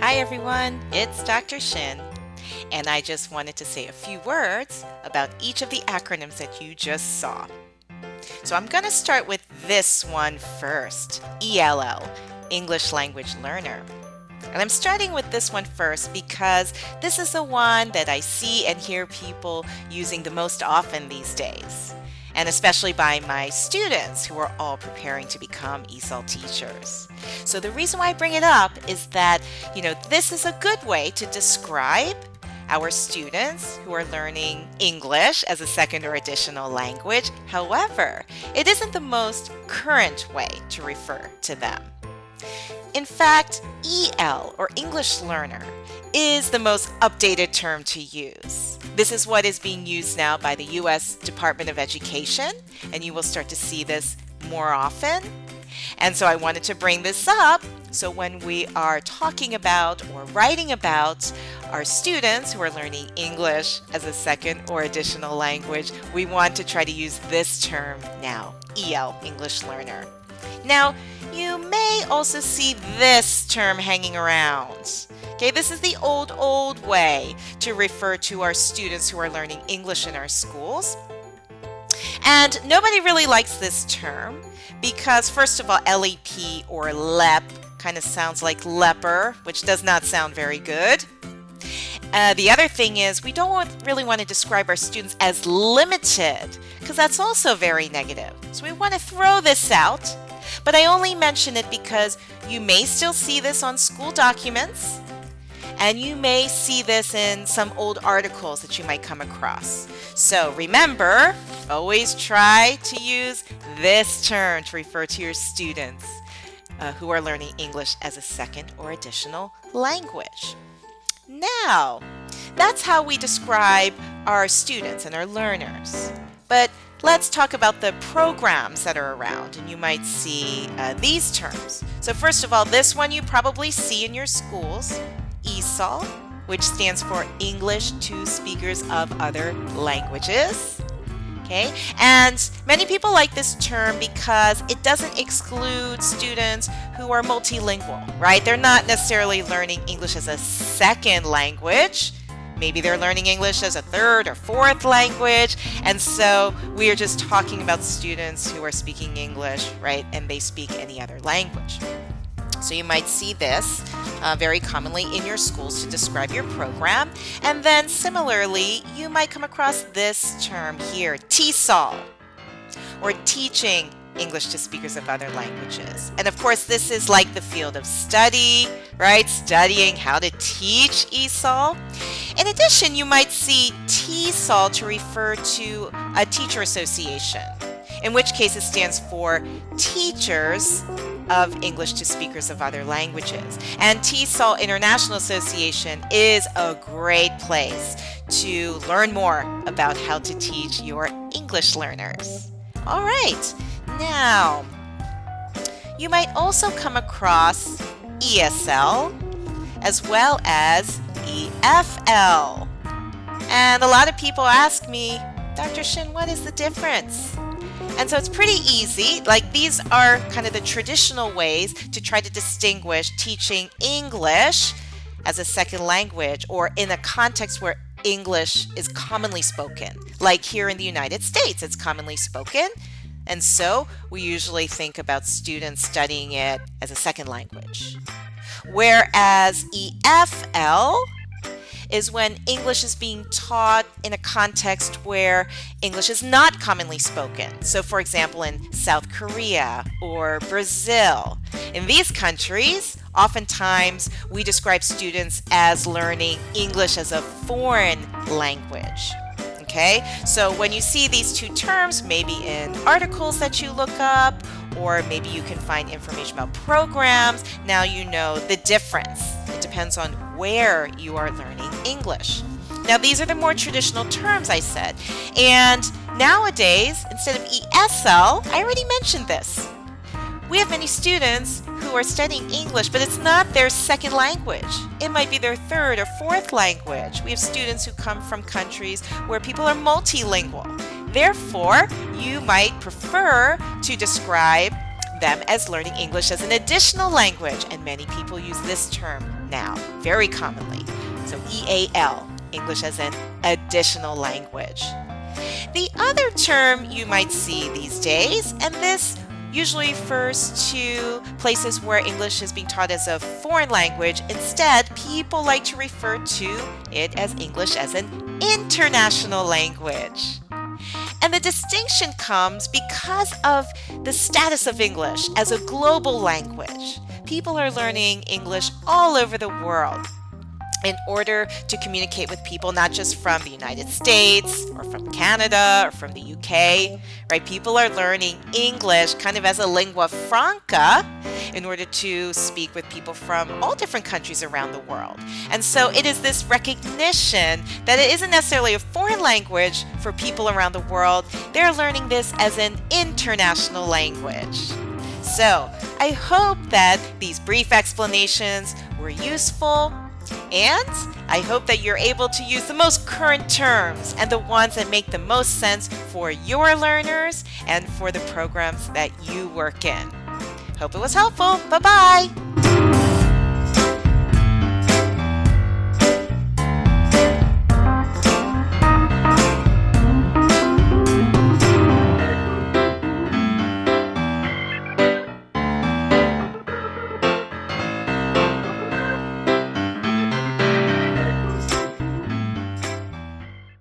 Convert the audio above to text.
Hi everyone, it's Dr. Shin, and I just wanted to say a few words about each of the acronyms that you just saw. So I'm going to start with this one first, ELL, English Language Learner. And I'm starting with this one first because this is the one that I see and hear people using the most often these days, and especially by my students who are all preparing to become ESOL teachers. So the reason why I bring it up is that, this is a good way to describe our students who are learning English as a second or additional language. However, it isn't the most current way to refer to them. In fact, EL, or English Learner, is the most updated term to use. This is what is being used now by the U.S. Department of Education, and you will start to see this more often. And so I wanted to bring this up so when we are talking about or writing about our students who are learning English as a second or additional language, we want to try to use this term now, EL, English Learner. Now, you may also see this term hanging around. Okay, this is the old way to refer to our students who are learning English in our schools. And nobody really likes this term because, first of all, LEP or LEP kind of sounds like leper, which does not sound very good. The other thing is we don't really want to describe our students as limited because that's also very negative. So we want to throw this out. But I only mention it because you may still see this on school documents, and you may see this in some old articles that you might come across. So remember, always try to use this term to refer to your students who are learning English as a second or additional language. Now, that's how we describe our students and our learners. But let's talk about the programs that are around, and you might see these terms. So first of all, this one you probably see in your schools, ESOL, which stands for English to Speakers of Other Languages. Okay, and many people like this term because it doesn't exclude students who are multilingual, right? They're not necessarily learning English as a second language. Maybe they're learning English as a third or fourth language. And so we are just talking about students who are speaking English, right? And they speak any other language. So you might see this very commonly in your schools to describe your program. And then similarly, you might come across this term here, TESOL, or Teaching English to Speakers of Other Languages. And of course, this is like the field of study, right? Studying how to teach ESOL. In addition, you might see TESOL to refer to a teacher association, in which case it stands for Teachers of English to Speakers of Other Languages. And TESOL International Association is a great place to learn more about how to teach your English learners. All right. Now, you might also come across ESL as well as EFL. And a lot of people ask me, Dr. Shin, what is the difference? And so it's pretty easy. Like, these are kind of the traditional ways to try to distinguish teaching English as a second language or in a context where English is commonly spoken. Like here in the United States, it's commonly spoken. And so we usually think about students studying it as a second language. Whereas EFL is when English is being taught in a context where English is not commonly spoken. So for example, in South Korea or Brazil. In these countries, oftentimes we describe students as learning English as a foreign language. Okay, so when you see these two terms, maybe in articles that you look up, or maybe you can find information about programs, now you know the difference. It depends on where you are learning English. Now, these are the more traditional terms I said. And nowadays, instead of ESL, I already mentioned this. We have many students who are studying English, but it's not their second language. It might be their third or fourth language. We have students who come from countries where people are multilingual. Therefore, you might prefer to describe them as learning English as an additional language, and many people use this term, now, very commonly. So EAL, English as an additional language. The other term you might see these days, and this usually refers to places where English is being taught as a foreign language. Instead, people like to refer to it as English as an international language. And the distinction comes because of the status of English as a global language. People are learning English all over the world in order to communicate with people not just from the United States or from Canada or from the UK, right? People are learning English kind of as a lingua franca in order to speak with people from all different countries around the world. And so it is this recognition that it isn't necessarily a foreign language for people around the world. They're learning this as an international language. So I hope that these brief explanations were useful. And I hope that you're able to use the most current terms and the ones that make the most sense for your learners and for the programs that you work in. Hope it was helpful. Bye-bye.